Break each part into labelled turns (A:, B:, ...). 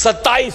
A: 27।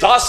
A: 10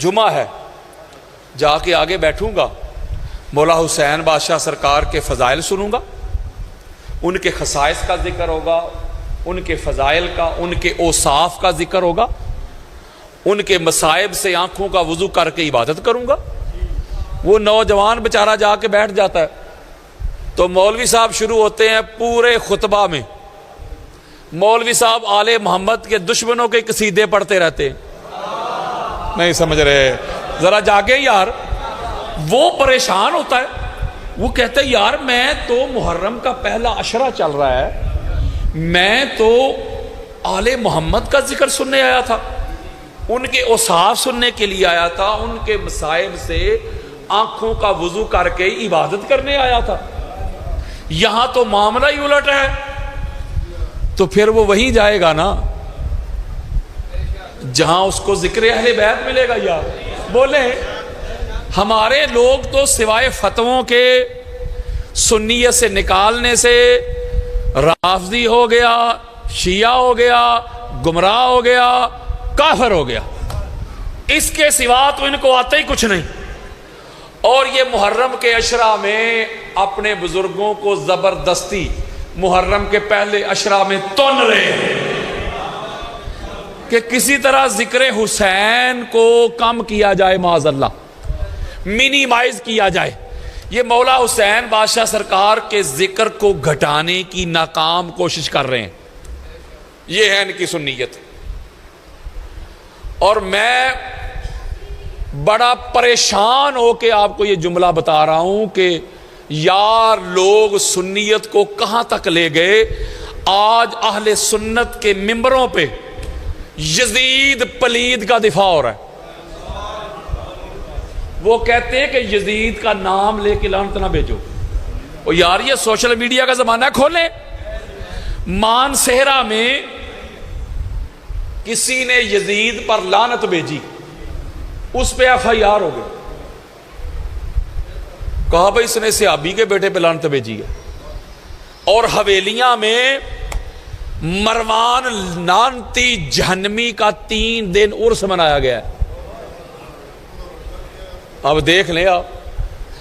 A: جمعہ ہے، جا کے آگے بیٹھوں گا، مولا حسین بادشاہ سرکار کے فضائل سنوں گا، ان کے خصائص کا ذکر ہوگا، ان کے فضائل کا، ان کے اوصاف کا ذکر ہوگا، ان کے مصائب سے آنکھوں کا وضو کر کے عبادت کروں گا۔ وہ نوجوان بیچارہ جا کے بیٹھ جاتا ہے تو مولوی صاحب شروع ہوتے ہیں پورے خطبہ میں، مولوی صاحب آل محمد کے دشمنوں کے قصیدے پڑھتے رہتے ہیں۔ نہیں سمجھ رہے، ذرا جاگیں یار۔ وہ پریشان ہوتا ہے، وہ کہتا ہے یار میں تو محرم کا پہلا عشرہ چل رہا ہے، میں تو آل محمد کا ذکر سننے آیا تھا، ان کے اوصاف سننے کے لیے آیا تھا، ان کے مصائب سے آنکھوں کا وضو کر کے عبادت کرنے آیا تھا، یہاں تو معاملہ ہی الٹ ہے۔ تو پھر وہ وہیں جائے گا نا جہاں اس کو ذکر اہل بیت ملے گا۔ یار بولیں، ہمارے لوگ تو سوائے فتووں کے سنیت سے نکالنے سے رافضی ہو گیا، شیعہ ہو گیا، گمراہ ہو گیا، کافر ہو گیا، اس کے سوا تو ان کو آتا ہی کچھ نہیں۔ اور یہ محرم کے عشرہ میں اپنے بزرگوں کو زبردستی محرم کے پہلے عشرہ میں تن رہے ہیں کہ کسی طرح ذکر حسین کو کم کیا جائے، معاذ اللہ منیمائز کیا جائے۔ یہ مولا حسین بادشاہ سرکار کے ذکر کو گھٹانے کی ناکام کوشش کر رہے ہیں، یہ ہے ان کی سنیت۔ اور میں بڑا پریشان ہو کے آپ کو یہ جملہ بتا رہا ہوں کہ یار لوگ سنیت کو کہاں تک لے گئے۔ آج اہل سنت کے ممبروں پہ یزید پلید کا دفاع ہو رہا ہے۔ وہ کہتے ہیں کہ یزید کا نام لے کے لعنت نہ بھیجو۔ اور یار یہ سوشل میڈیا کا زمانہ ہے، کھولیں۔ مان صحرا میں کسی نے یزید پر لعنت بھیجی، اس پہ ایف آئی آر ہو گئی، کہا بھائی اس نے صحابی کے بیٹے پہ لعنت بھیجی ہے۔ اور حویلیاں میں مروان لعنتی جہنمی کا 3 دن عرس منایا گیا ہے۔ اب دیکھ لیں آپ،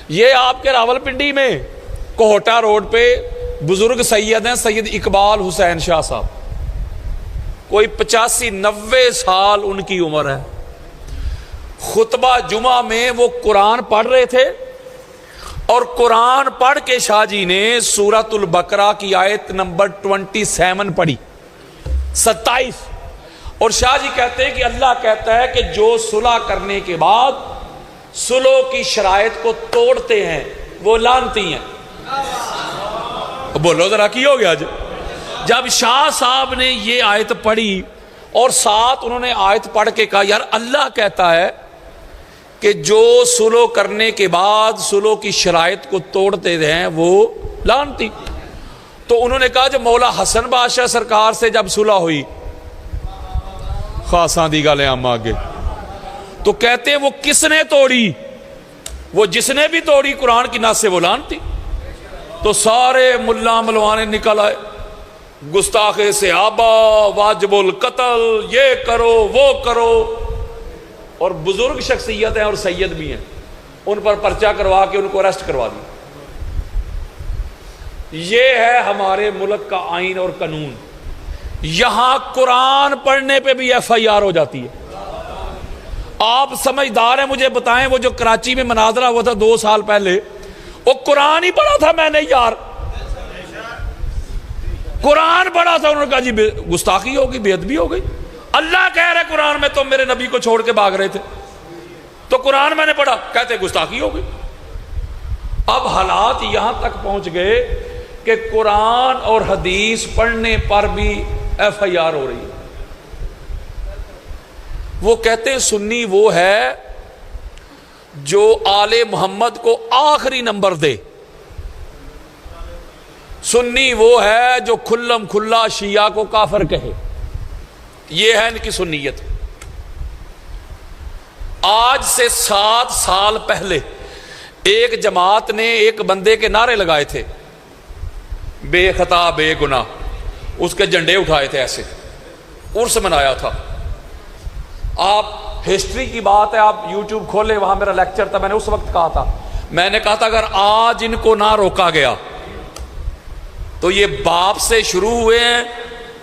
A: یہ آپ کے راول پنڈی میں کوہٹا روڈ پہ بزرگ سید ہیں، سید اقبال حسین شاہ صاحب، کوئی 85-90 سال ان کی عمر ہے۔ خطبہ جمعہ میں وہ قرآن پڑھ رہے تھے اور قرآن پڑھ کے شاہ جی نے سورۃ البقرہ کی آیت نمبر 27 پڑھی، 27، اور شاہ جی کہتے ہیں کہ اللہ کہتا ہے کہ جو صلح کرنے کے بعد صلح کی شرائط کو توڑتے ہیں وہ لعنتی ہیں۔ بولو ذرا کی ہو گیا جب شاہ صاحب نے یہ آیت پڑھی اور ساتھ انہوں نے آیت پڑھ کے کہا یار اللہ کہتا ہے کہ جو صلح کرنے کے بعد صلح کی شرائط کو توڑتے ہیں وہ لعنتی، تو انہوں نے کہا جو مولا حسن بادشاہ سرکار سے جب صلح ہوئی خاصاں دی گالیں ہم آگے، تو کہتے ہیں وہ کس نے توڑی؟ وہ جس نے بھی توڑی قرآن کی نص سے وہ لعنتی۔ تو سارے ملا ملوانے نکل آئے، گستاخ صحابہ، واجب القتل، یہ کرو وہ کرو، اور بزرگ شخصیت ہیں اور سید بھی ہیں، ان پر پرچہ کروا کے ان کو اریسٹ کروا دیا۔ یہ ہے ہمارے ملک کا آئین اور قانون۔ یہاں قرآن پڑھنے پہ بھی ایف آئی آر ہو جاتی ہے۔ آپ سمجھدار ہیں، مجھے بتائیں وہ جو کراچی میں مناظرہ ہوا تھا 2 سال پہلے، وہ قرآن ہی پڑھا تھا میں نے یار، قرآن پڑھا تھا، انہوں نے کہا جی گستاخی ہوگی، بے ادبی ہو گئی۔ اللہ کہہ رہے قرآن میں تم میرے نبی کو چھوڑ کے بھاگ رہے تھے، تو قرآن میں نے پڑھا، کہتے گستاخی ہو گئی۔ اب حالات یہاں تک پہنچ گئے کہ قرآن اور حدیث پڑھنے پر بھی ایف آئی آر ہو رہی ہے۔ وہ کہتے ہیں سنی وہ ہے جو آل محمد کو آخری نمبر دے، سنی وہ ہے جو کھلم کھلا شیعہ کو کافر کہے، یہ ہے ان کی سنیت۔ آج سے 7 سال پہلے ایک جماعت نے ایک بندے کے نعرے لگائے تھے، بے خطا بے گناہ، اس کے جھنڈے اٹھائے تھے، ایسے عرس منایا تھا۔ آپ ہسٹری کی بات ہے، آپ یوٹیوب کھولیں، وہاں میرا لیکچر تھا، میں نے اس وقت کہا تھا، میں نے کہا تھا اگر آج ان کو نہ روکا گیا تو یہ باپ سے شروع ہوئے ہیں،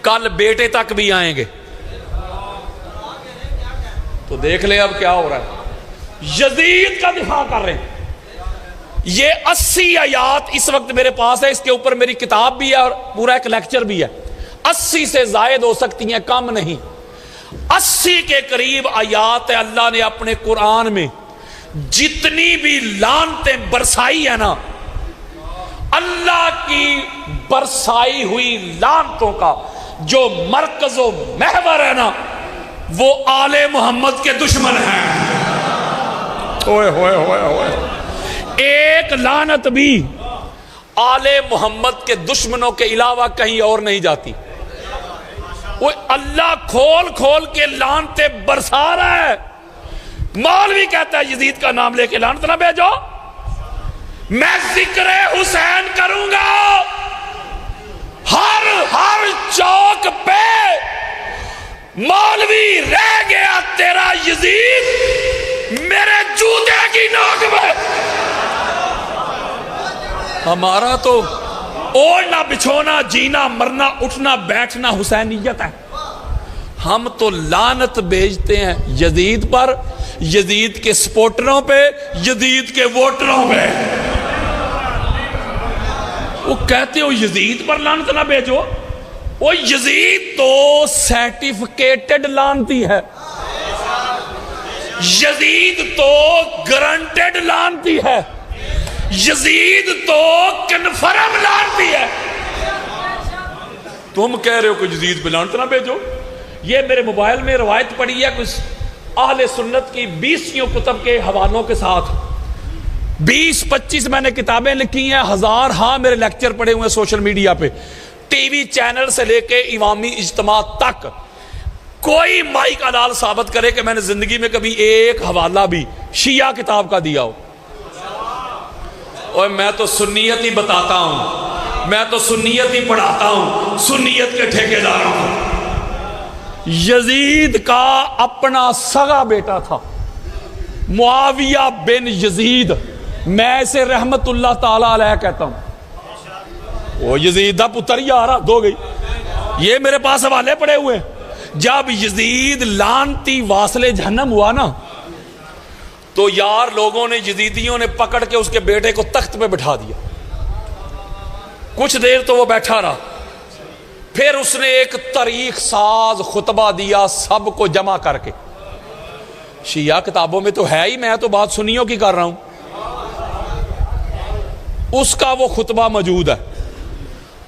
A: کل بیٹے تک بھی آئیں گے۔ تو دیکھ لیں اب کیا ہو رہا ہے، یزید کا دفاع کر رہے ہیں۔ یہ 80 آیات اس وقت میرے پاس ہے، اس کے اوپر میری کتاب بھی ہے اور پورا ایک لیکچر بھی ہے، 80 سے زائد ہو سکتی ہیں، کم نہیں، 80 کے قریب آیات ہے۔ اللہ نے اپنے قرآن میں جتنی بھی لعنتیں برسائی ہیں نا، اللہ کی برسائی ہوئی لعنتوں کا جو مرکز و محور ہے نا، وہ آل محمد کے دشمن ہیں۔ ہوئے ہوئے ہوئے ہوئے، ایک لعنت بھی آل محمد کے دشمنوں کے علاوہ کہیں اور نہیں جاتی۔ وہ اللہ کھول کھول کے لعنتیں برسا رہا ہے۔ مولوی کہتا ہے یزید کا نام لے کے لعنت نہ بھیجو، میں ذکر حسین کروں گا، ہر چوک پہ مولوی رہ گیا تیرا یزید میرے جوتے کی نوک میں۔ ہمارا تو اوڑھنا بچھونا، جینا مرنا، اٹھنا بیٹھنا حسینیت ہے۔ ہم تو لعنت بھیجتے ہیں یزید پر، یزید کے سپورٹروں پہ، یزید کے ووٹروں پہ۔ وہ کہتے ہو یزید پر لعنت نہ بھیجو، وہ یزید تو سرٹیفکیٹڈ لعنتی ہے، یزید تو گارنٹیڈ لعنتی ہے، یزید تو کنفرم لعنتی ہے۔ تم کہہ رہے ہو کہ یزید پہ لعنت نہ بھیجو۔ یہ میرے موبائل میں روایت پڑی ہے کچھ اہل سنت کی 20 کتب کے حوالوں کے ساتھ، 20-25 میں نے کتابیں لکھی ہیں، ہزار میرے لیکچر پڑے ہوئے سوشل میڈیا پہ، ٹی وی چینل سے لے کے عوامی اجتماع تک۔ کوئی مائک حلال ثابت کرے کہ میں نے زندگی میں کبھی ایک حوالہ بھی شیعہ کتاب کا دیا ہو۔ اور میں تو سنیت ہی بتاتا ہوں، میں تو سنیت ہی پڑھاتا ہوں، سنیت کے ٹھیکیدار ہوں۔ یزید کا اپنا سگا بیٹا تھا معاویہ بن یزید، میں اسے رحمت اللہ تعالی علیہ کہتا ہوں۔ وہ یزید دا پتر یارا دو گئی، یہ میرے پاس حوالے پڑے ہوئے۔ جب یزید لعنتی واصل جہنم ہوا نا، تو یار لوگوں نے، یزیدیوں نے پکڑ کے اس کے بیٹے کو تخت پہ بٹھا دیا۔ کچھ دیر تو وہ بیٹھا رہا، پھر اس نے ایک تاریخ ساز خطبہ دیا سب کو جمع کر کے۔ شیعہ کتابوں میں تو ہے ہی، میں تو بات سنیوں کی کر رہا ہوں۔ اس کا وہ خطبہ موجود ہے۔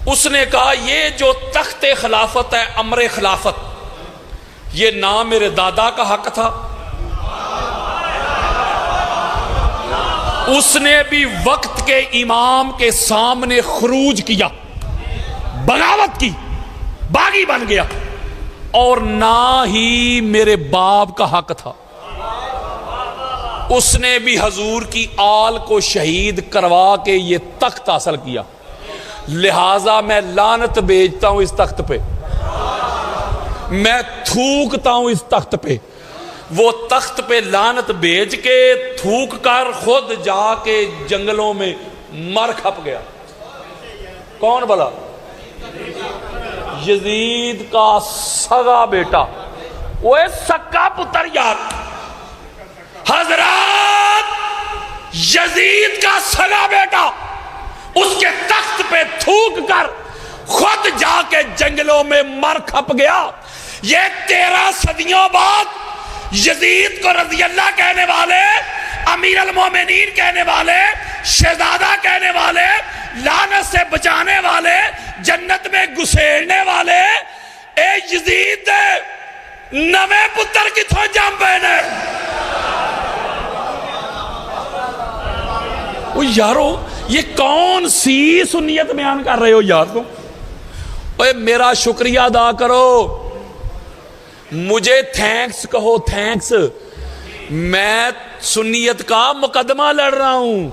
A: اس نے کہا یہ جو تخت خلافت ہے، امر خلافت، یہ نہ میرے دادا کا حق تھا، اس نے بھی وقت کے امام کے سامنے خروج کیا، بغاوت کی، باغی بن گیا، اور نہ ہی میرے باپ کا حق تھا، اس نے بھی حضور کی آل کو شہید کروا کے یہ تخت حاصل کیا، لہٰذا میں لعنت بھیجتا ہوں اس تخت پہ، میں تھوکتا ہوں اس تخت پہ۔ وہ تخت پہ لعنت بھیج کے تھوک کر خود جا کے جنگلوں میں مر کھپ گیا۔ کون بلا؟ یزید کا سگا بیٹا، وہ سکا پتر یار۔ حضرات، یزید کا سگا بیٹا اس کے تخت پہ تھوک کر خود جا کے جنگلوں میں مر کھپ گیا۔ یہ 13 صدیوں بعد یزید کو رضی اللہ کہنے والے، امیر المومنین کہنے والے، شہزادہ کہنے والے، لعنت سے بچانے والے، جنت میں گسیڑنے والے، اے یزید دے نویں پتر کتھوں جم پینے۔ او یارو، یہ کون سی سنیت بیان کر رہے ہو یار تم؟ اے میرا شکریہ ادا کرو، مجھے تھینکس کہو، تھینکس۔ میں سنیت کا مقدمہ لڑ رہا ہوں،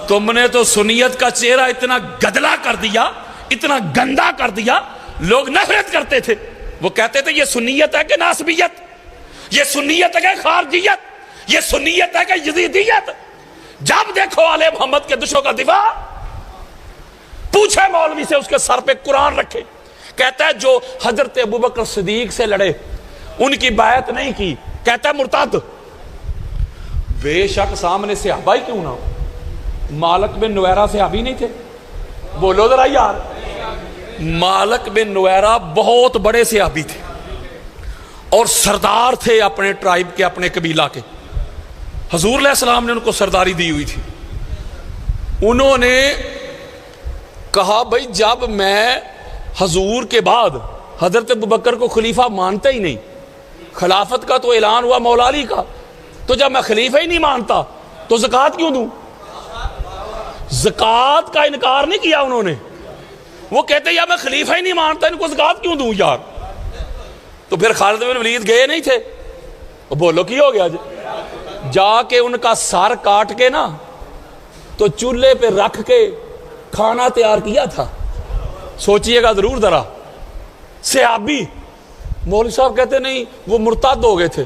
A: تم نے تو سنیت کا چہرہ اتنا گدلا کر دیا، اتنا گندا کر دیا، لوگ نفرت کرتے تھے، وہ کہتے تھے یہ سنیت ہے کہ ناسبیت، یہ سنیت ہے کہ خارجیت؟ یہ سنیت ہے کہ یزیدیت؟ جب دیکھو آل محمد کے دشمنوں کا دفاع، پوچھے مولوی سے، اس کے سر پہ قرآن رکھے، کہتا ہے جو حضرت ابوبکر صدیق سے لڑے ان کی بیعت نہیں کی، کہتا ہے مرتد۔ بے شک سامنے صحابہ ہی کیوں نہ ہو، مالک بن نویرہ صحابی نہیں تھے؟ بولو ذرا یار، مالک بن نویرہ بہت بڑے صحابی تھے اور سردار تھے اپنے ٹرائب کے، اپنے قبیلہ کے۔ حضور علیہ السلام نے ان کو سرداری دی ہوئی تھی۔ انہوں نے کہا بھائی جب میں حضور کے بعد حضرت ابوبکر کو خلیفہ مانتا ہی نہیں، خلافت کا تو اعلان ہوا مولا علی کا، تو جب میں خلیفہ ہی نہیں مانتا تو زکوٰۃ کیوں دوں؟ زکوٰۃ کا انکار نہیں کیا انہوں نے، وہ کہتے یا میں خلیفہ ہی نہیں مانتا ان کو زکوٰۃ کیوں دوں یار؟ تو پھر خالد بن ولید گئے نہیں تھے؟ بولو کی ہو گیا جا کے ان کا سر کاٹ کے نا تو چولہے پہ رکھ کے کھانا تیار کیا تھا۔ سوچئے گا ضرور ذرا، صحابی۔ مولوی صاحب کہتے نہیں وہ مرتد ہو گئے تھے۔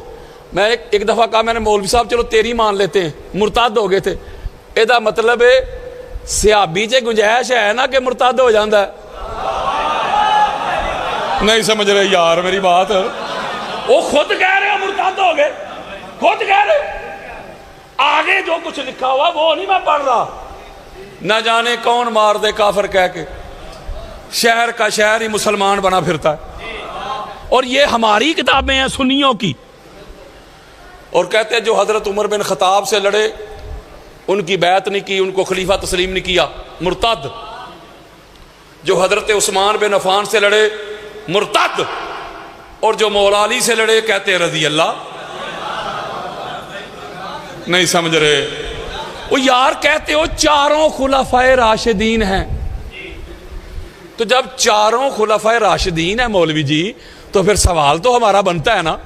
A: میں ایک دفعہ کہا، میں نے مولوی صاحب چلو تیری مان لیتے ہیں، مرتد ہو گئے تھے، یہ مطلب ہے صحابی چ گنجائش ہے نا کہ مرتد ہو جاندہ ہے؟ نہیں سمجھ رہے یار میری بات، وہ خود کہہ رہے ہیں مرتد ہو گئے، خود کہہ رہے۔ آگے جو کچھ لکھا ہوا وہ نہیں میں پڑھ رہا، نہ جانے کون مار دے کافر کہہ کے شہر کا شہر ہی مسلمان بنا پھرتا ہے، اور یہ ہماری کتابیں ہیں سنیوں کی۔ اور کہتے ہیں جو حضرت عمر بن خطاب سے لڑے ان کی بیعت نہیں کی، ان کو خلیفہ تسلیم نہیں کیا، مرتد۔ جو حضرت عثمان بن عفان سے لڑے مرتد، اور جو مولا علی سے لڑے کہتے ہیں رضی اللہ۔ نہیں سمجھ رہے؟ وہ یار کہتے ہو چاروں خلفائے راشدین ہیں، تو جب چاروں خلفائے راشدین ہیں مولوی جی تو پھر سوال تو ہمارا بنتا ہے نا،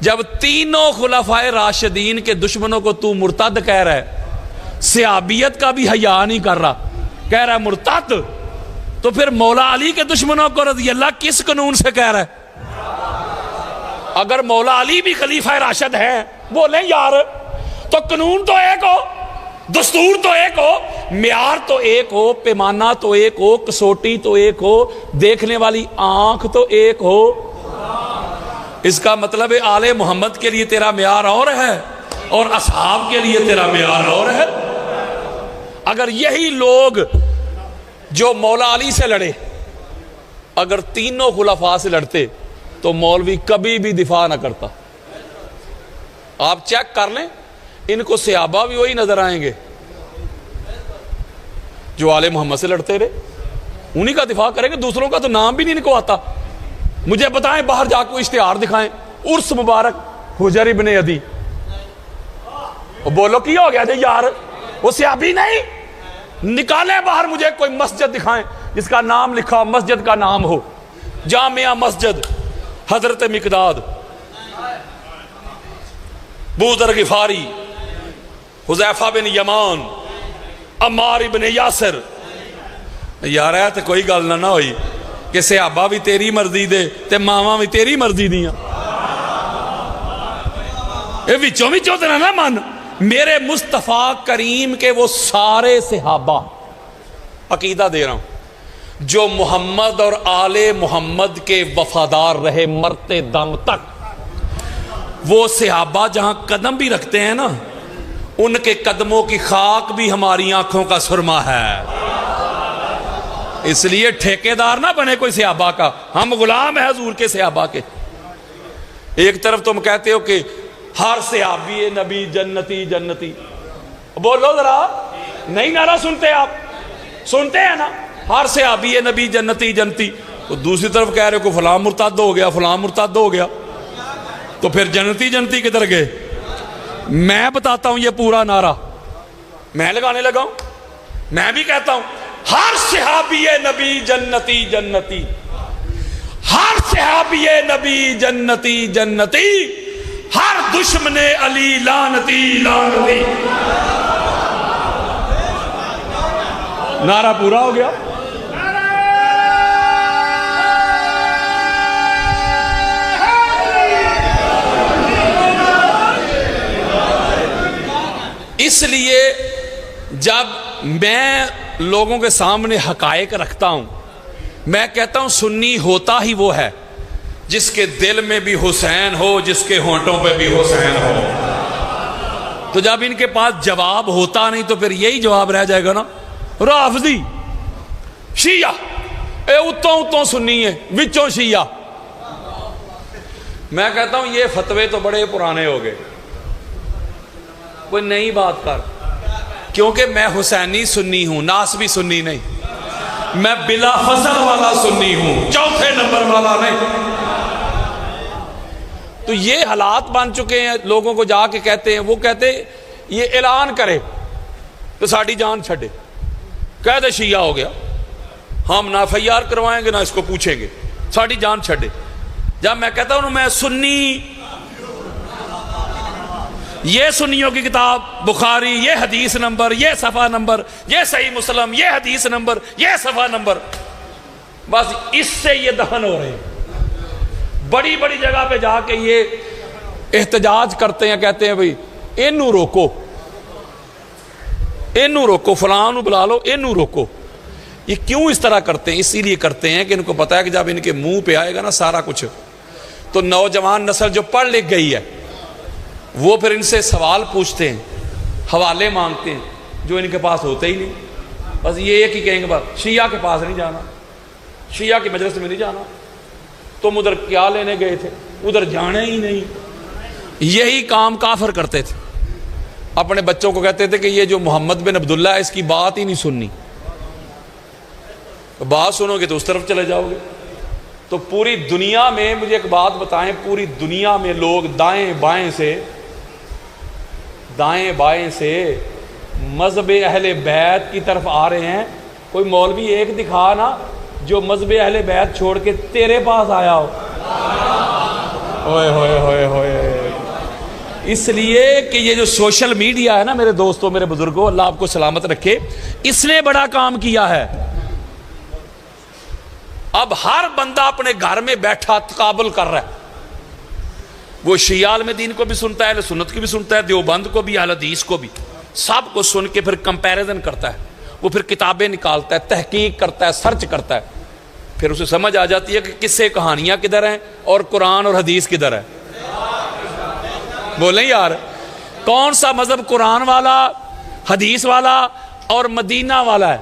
A: جب تینوں خلفائے راشدین کے دشمنوں کو تو مرتد کہہ رہا ہے، صحابیت کا بھی حیا نہیں کر رہا، کہہ رہا ہے مرتد، تو پھر مولا علی کے دشمنوں کو رضی اللہ کس قانون سے کہہ رہا ہے؟ اگر مولا علی بھی خلیفہ راشد ہے بولیں یار، تو قانون تو ایک ہو، دستور تو ایک ہو، معیار تو ایک ہو، پیمانہ تو ایک ہو، کسوٹی تو ایک ہو، دیکھنے والی آنکھ تو ایک ہو۔ اس کا مطلب ہے آل محمد کے لیے تیرا معیار اور ہے اور اصحاب کے لیے تیرا معیار اور ہے۔ اگر یہی لوگ جو مولا علی سے لڑے اگر تینوں خلفاء سے لڑتے تو مولوی کبھی بھی دفاع نہ کرتا۔ آپ چیک کر لیں، ان کو صحابہ بھی وہی نظر آئیں گے جو آل محمد سے لڑتے رہے، انہی کا دفاع کریں گے، دوسروں کا تو نام بھی نہیں ان کو آتا۔ مجھے بتائیں باہر جا کے اشتہار دکھائیں، عرس مبارک حجر ابن عدی، بولو کی ہو گیا جی یار، وہ صحابی نہیں؟ نکالیں باہر مجھے کوئی مسجد دکھائیں جس کا نام لکھا مسجد کا نام ہو، جامعہ مسجد حضرت مقداد، ابو ذر غفاری، حذیفہ بن یمان، عمار بن یاسر۔ یار ہے تو کوئی گل نہ ہوئی کہ صحابہ بھی تیری مرضی دے تے ماما بھی تیری مرضی دیاں، یہ وچوں وچوں تے نہ من۔ میرے مصطفیٰ کریم کے وہ سارے صحابہ، عقیدہ دے رہا ہوں، جو محمد اور آل محمد کے وفادار رہے مرتے دم تک، وہ صحابہ جہاں قدم بھی رکھتے ہیں نا، ان کے قدموں کی خاک بھی ہماری آنکھوں کا سرما ہے۔ اس لیے ٹھیکیدار نہ بنے کوئی صحابہ کا، ہم غلام ہیں حضور کے صحابہ کے۔ ایک طرف تم کہتے ہو کہ ہر صحابی نبی جنتی جنتی، بولو ذرا، نہیں نعرہ سنتے آپ؟ سنتے ہیں نا، ہر صحابی نبی جنتی جنتی، تو دوسری طرف کہہ رہے ہو کہ فلاں مرتد ہو گیا، فلاں مرتد ہو گیا، تو پھر جنتی جنتی کدھر گئے؟ میں بتاتا ہوں یہ پورا نعرہ، میں لگانے لگا ہوں، میں بھی کہتا ہوں ہر صحابی نبی جنتی جنتی، ہر صحابی نبی جنتی جنتی، ہر دشمن علی لعنتی لعنتی۔ نعرہ پورا ہو گیا۔ اس لیے جب میں لوگوں کے سامنے حقائق رکھتا ہوں، میں کہتا ہوں سنی ہوتا ہی وہ ہے جس کے دل میں بھی حسین ہو، جس کے ہونٹوں پہ بھی حسین ہو۔ تو جب ان کے پاس جواب ہوتا نہیں تو پھر یہی جواب رہ جائے گا نا، رافضی شیعہ، اے اتوں اتوں سنی ہے وچوں شیعہ۔ میں کہتا ہوں یہ فتوے تو بڑے پرانے ہو گئے، کوئی نئی بات کر، کیونکہ میں حسینی سنی ہوں، ناسبی سنی نہیں، میں بلا فصل والا سنی ہوں، چوتھے نمبر والا نہیں۔ تو یہ حالات بن چکے ہیں، لوگوں کو جا کے کہتے ہیں، وہ کہتے یہ اعلان کرے تو ساڑی جان چھڑے، کہہ دے شیعہ ہو گیا، ہم نہ FIR کروائیں گے نہ اس کو پوچھیں گے، ساڑی جان چھڑے۔ جب میں کہتا ہوں میں سنی، یہ سنیوں کی کتاب بخاری، یہ حدیث نمبر، یہ صفحہ نمبر، یہ صحیح مسلم، یہ حدیث نمبر، یہ صفحہ نمبر، بس اس سے یہ دہن ہو رہے ہیں۔ بڑی بڑی جگہ پہ جا کے یہ احتجاج کرتے ہیں، کہتے ہیں بھئی اینو روکو، اینو روکو، فلان بلا لو، اینو روکو۔ یہ کیوں اس طرح کرتے ہیں؟ اسی لیے کرتے ہیں کہ ان کو پتا ہے کہ جب ان کے منہ پہ آئے گا نا سارا کچھ، تو نوجوان نسل جو پڑھ لکھ گئی ہے وہ پھر ان سے سوال پوچھتے ہیں، حوالے مانگتے ہیں جو ان کے پاس ہوتے ہی نہیں۔ بس یہ ایک ہی کہیں گے بس شیعہ کے پاس نہیں جانا، شیعہ کی مجلس میں نہیں جانا، تم ادھر کیا لینے گئے تھے، ادھر جانے ہی نہیں۔ یہی کام کافر کرتے تھے، اپنے بچوں کو کہتے تھے کہ یہ جو محمد بن عبداللہ ہے اس کی بات ہی نہیں سننی، بات سنو گے تو اس طرف چلے جاؤ گے۔ تو پوری دنیا میں مجھے ایک بات بتائیں، پوری دنیا میں لوگ دائیں بائیں سے مذہب اہل بیت کی طرف آ رہے ہیں، کوئی مولوی ایک دکھا نا جو مذہب اہل بیت چھوڑ کے تیرے پاس آیا ہو۔ ہوئے ہوئے ہوئے ہوئے، اس لیے کہ یہ جو سوشل میڈیا ہے نا میرے دوستوں، میرے بزرگوں، اللہ آپ کو سلامت رکھے، اس نے بڑا کام کیا ہے۔ اب ہر بندہ اپنے گھر میں بیٹھا تقابل کر رہا ہے، وہ شیعہ عالم دین کو بھی سنتا ہے، اہل سنت کی بھی سنتا ہے، دیوبند کو بھی، اہل حدیث کو بھی، سب کو سن کے پھر کمپیریزن کرتا ہے، وہ پھر کتابیں نکالتا ہے، تحقیق کرتا ہے، سرچ کرتا ہے، پھر اسے سمجھ آ جاتی ہے کہ قصے کہانیاں کدھر ہیں اور قرآن اور حدیث کدھر ہے۔ بولیں یار، کون سا مذہب قرآن والا، حدیث والا اور مدینہ والا ہے،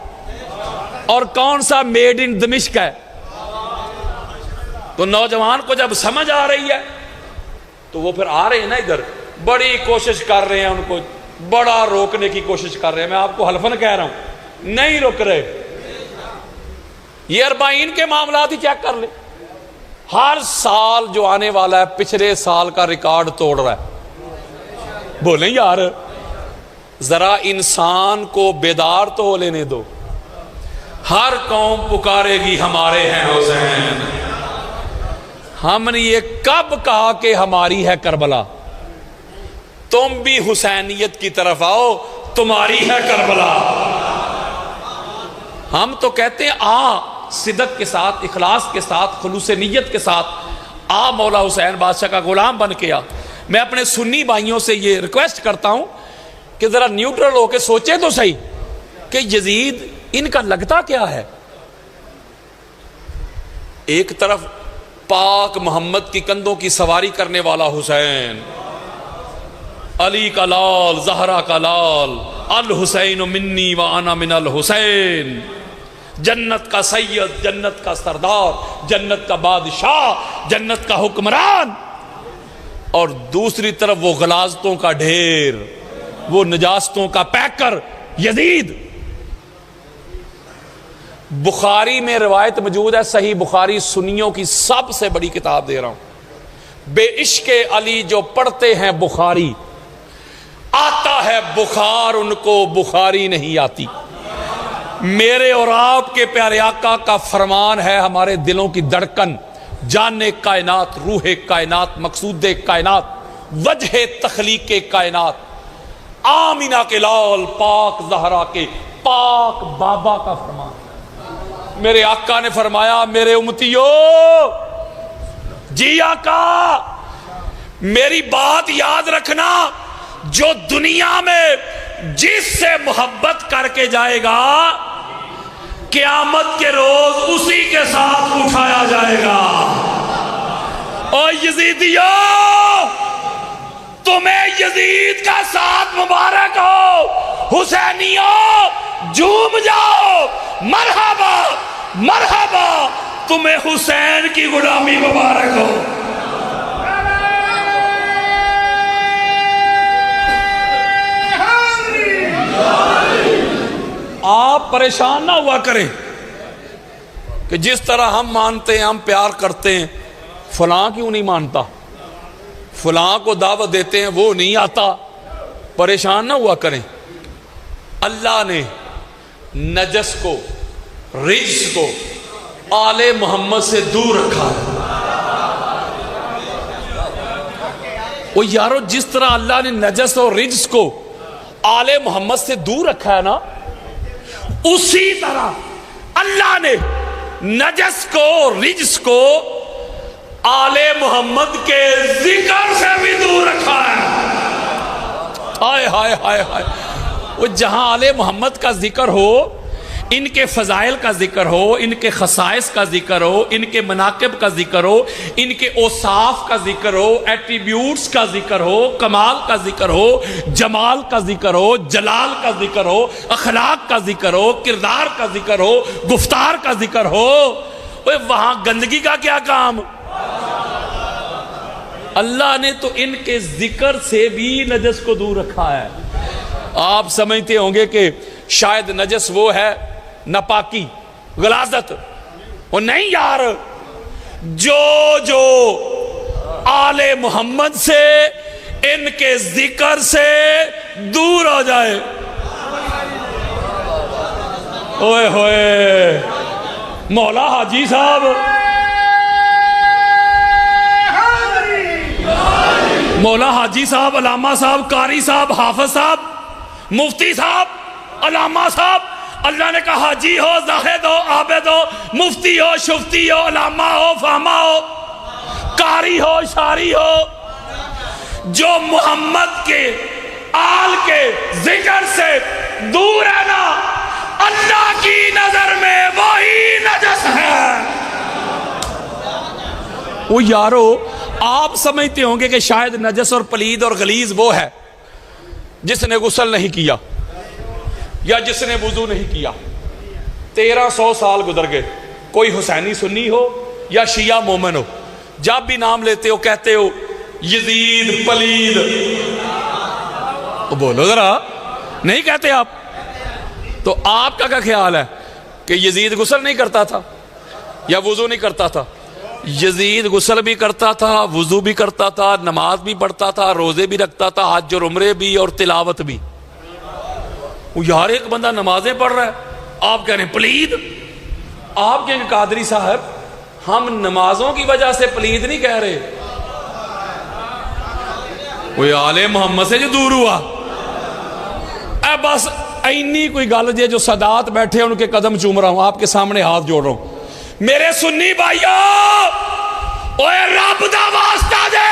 A: اور کون سا میڈ ان دمشق ہے؟ تو نوجوان کو جب سمجھ آ رہی ہے تو وہ پھر آ رہے ہیں نا ادھر، بڑی کوشش کر رہے ہیں، ان کو بڑا روکنے کی کوشش کر رہے ہیں۔ میں آپ کو حلفاً کہہ رہا ہوں نہیں رک رہے۔ یہ 40 کے معاملات ہی چیک کر لیں، ہر سال جو آنے والا ہے پچھلے سال کا ریکارڈ توڑ رہا ہے۔ بولیں یار، ذرا انسان کو بیدار تو ہو لینے دو۔ ہر قوم پکارے گی ہمارے ہیں حسین۔ ہم نے یہ کب کہا کہ ہماری ہے کربلا؟ تم بھی حسینیت کی طرف آؤ، تمہاری ہے کربلا۔ ہم تو کہتے ہیں صدق کے ساتھ، اخلاص کے ساتھ، خلوص نیت کے ساتھ مولا حسین بادشاہ کا غلام بن کے میں اپنے سنی بھائیوں سے یہ ریکویسٹ کرتا ہوں کہ ذرا نیوٹرل ہو کے سوچیں تو صحیح کہ یزید ان کا لگتا کیا ہے۔ ایک طرف پاک محمد کی کندھوں کی سواری کرنے والا حسین، علی کا لال، زہرا کا لال، الحسین منی وانا من الحسین، جنت کا سید، جنت کا سردار، جنت کا بادشاہ، جنت کا حکمران، اور دوسری طرف وہ غلاظتوں کا ڈھیر، وہ نجاستوں کا پیکر یزید۔ بخاری میں روایت موجود ہے، صحیح بخاری سنیوں کی سب سے بڑی کتاب دے رہا ہوں، بے عشق علی جو پڑھتے ہیں بخاری، آتا ہے بخار ان کو بخاری نہیں آتی۔ میرے اور آپ کے پیارے آقا کا فرمان ہے، ہمارے دلوں کی دھڑکن، جان کائنات، روح کائنات، مقصود کائنات، وجہ تخلیق کائنات، آمینہ کے لال، پاک زہرا کے پاک بابا کا فرمان۔ میرے آقا نے فرمایا، میرے امتیو، جی آقا میری بات یاد رکھنا، جو دنیا میں جس سے محبت کر کے جائے گا قیامت کے روز اسی کے ساتھ اٹھایا جائے گا۔ اور یزیدیو، تمہیں یزید کا ساتھ مبارک ہو، حسینیوں جھوم جاؤ، مرحبا مرحبا، تمہیں حسین کی غلامی مبارک ہو۔ آپ پریشان نہ ہوا کریں کہ جس طرح ہم مانتے ہیں، ہم پیار کرتے ہیں، فلاں کیوں نہیں مانتا، فلاں کو دعوت دیتے ہیں وہ نہیں آتا، پریشان نہ ہوا کریں۔ اللہ نے نجس کو، رجس کو آل محمد سے دور رکھا ہے۔ وہ یارو، جس طرح اللہ نے نجس اور رجس کو آل محمد سے دور رکھا ہے نا، اسی طرح اللہ نے نجس کو، رجس کو آل محمد کے ذکر سے بھی دور رکھا ہے۔ ہائے ہائے ہائے ہائے، وہ جہاں آل محمد کا ذکر ہو، ان کے فضائل کا ذکر ہو، ان کے خصائص کا ذکر ہو، ان کے مناقب کا ذکر ہو، ان کے اوصاف کا ذکر ہو، ایٹریبیوٹس کا ذکر ہو، کمال کا ذکر ہو، جمال کا ذکر ہو، جلال کا ذکر ہو، اخلاق کا ذکر ہو، کردار کا ذکر ہو، گفتار کا ذکر ہو، وہاں گندگی کا کیا کام؟ اللہ نے تو ان کے ذکر سے بھی نجس کو دور رکھا ہے۔ آپ سمجھتے ہوں گے کہ شاید نجس وہ ہے ناپاکی، غلاظت، وہ نہیں یار، جو آل محمد سے، ان کے ذکر سے دور ہو جائے، اوئے ہوئے مولا حاجی صاحب، مولا حاجی صاحب، علامہ صاحب، قاری صاحب، حافظ صاحب، مفتی صاحب، علامہ صاحب، اللہ نے کہا حاجی ہو، زاہد ہو، عابد ہو، مفتی ہو، شفتی ہو، علامہ ہو، فہمہ ہو، قاری ہو، شاری ہو، جو محمد کے آل کے ذکر سے دور ہے نا، اللہ کی نظر میں وہی نجس ہے۔ وہ یارو، آپ سمجھتے ہوں گے کہ شاید نجس اور پلید اور غلیظ وہ ہے جس نے غسل نہیں کیا یا جس نے وضو نہیں کیا۔ 1300 سال گزر گئے، کوئی حسینی سنی ہو یا شیعہ مومن ہو، جب بھی نام لیتے ہو کہتے ہو یزید پلید، بولو ذرا، نہیں کہتے آپ؟ تو آپ کا کیا خیال ہے کہ یزید غسل نہیں کرتا تھا یا وضو نہیں کرتا تھا؟ یزید غسل بھی کرتا تھا، وضو بھی کرتا تھا، نماز بھی پڑھتا تھا، روزے بھی رکھتا تھا، حج اور عمرے بھی، اور تلاوت بھی۔ یار ایک بندہ نمازیں پڑھ رہا ہے، آپ کہہ رہے ہیں پلید۔ آپ کہیں قادری صاحب ہم نمازوں کی وجہ سے پلید نہیں کہہ رہے، وہ آل محمد سے جو دور ہوا۔ اے بس اینی کوئی گل جے جو سادات بیٹھے ان کے قدم چوم رہا ہوں، آپ کے سامنے ہاتھ جوڑ رہا ہوں، میرے سنی بھائیو، اوے رب دا واسطہ دے،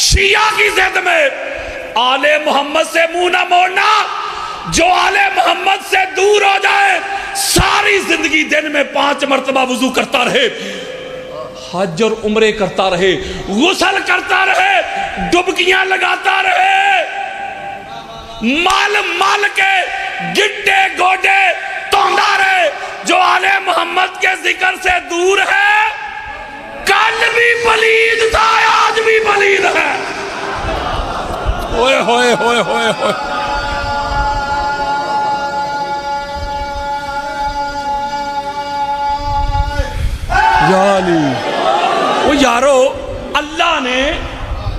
A: شیعہ کی ضد میں آل محمد سے منہ نہ موڑنا۔ جو آل محمد سے دور ہو جائے، ساری زندگی دن میں 5 مرتبہ وضو کرتا رہے، حج اور عمرے کرتا رہے، غسل کرتا رہے، ڈبکیاں لگاتا رہے، مال کے گٹے گوڈے توندہ رہے، جو آل محمد کے ذکر سے دور ہے، کل بھی پلید تھا، آج بھی پلید ہے۔ ہوئے ہوئے ہوئے ہوئے ہوئے، وہ یارو، اللہ نے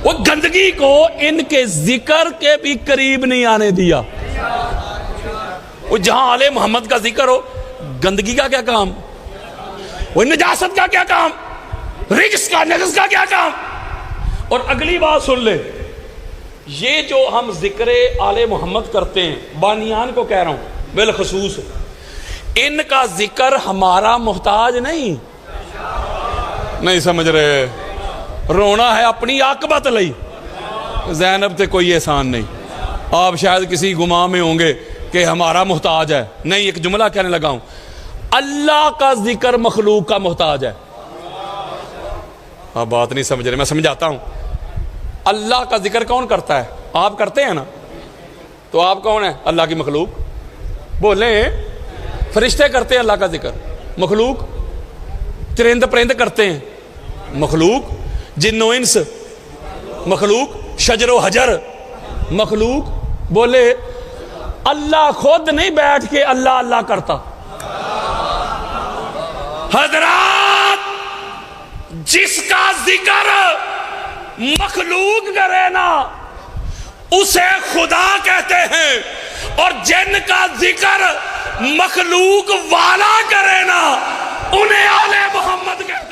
A: وہ گندگی کو ان کے ذکر کے بھی قریب نہیں آنے دیا۔ وہ جہاں آل محمد کا ذکر ہو، گندگی کا کیا کام؟ وہ نجاست کا کیا کام؟ رجس کا، نجس کا کیا کام؟ اور اگلی بات سن لے، یہ جو ہم ذکر آل محمد کرتے ہیں، بانیان کو کہہ رہا ہوں بالخصوص، ان کا ذکر ہمارا محتاج نہیں سمجھ رہے، رونا ہے اپنی عاقبت لئی، زینب تے کوئی احسان نہیں۔ آپ شاید کسی گماں میں ہوں گے کہ ہمارا محتاج ہے، نہیں، ایک جملہ کہنے لگا ہوں، اللہ کا ذکر مخلوق کا محتاج ہے۔ آپ بات نہیں سمجھ رہے، میں سمجھاتا ہوں۔ اللہ کا ذکر کون کرتا ہے؟ آپ کرتے ہیں نا، تو آپ کون ہیں؟ اللہ کی مخلوق۔ بولیں، فرشتے کرتے ہیں اللہ کا ذکر، مخلوق۔ چرند پرند کرتے ہیں، مخلوق۔ جن و انس، مخلوق۔ شجر و حجر، مخلوق۔ بولے، اللہ خود نہیں بیٹھ کے اللہ اللہ کرتا۔ حضرات، جس کا ذکر مخلوق کرے نا اسے خدا کہتے ہیں، اور جن کا ذکر مخلوق والا کرے نا انہیں آل محمد کہتے ہیں۔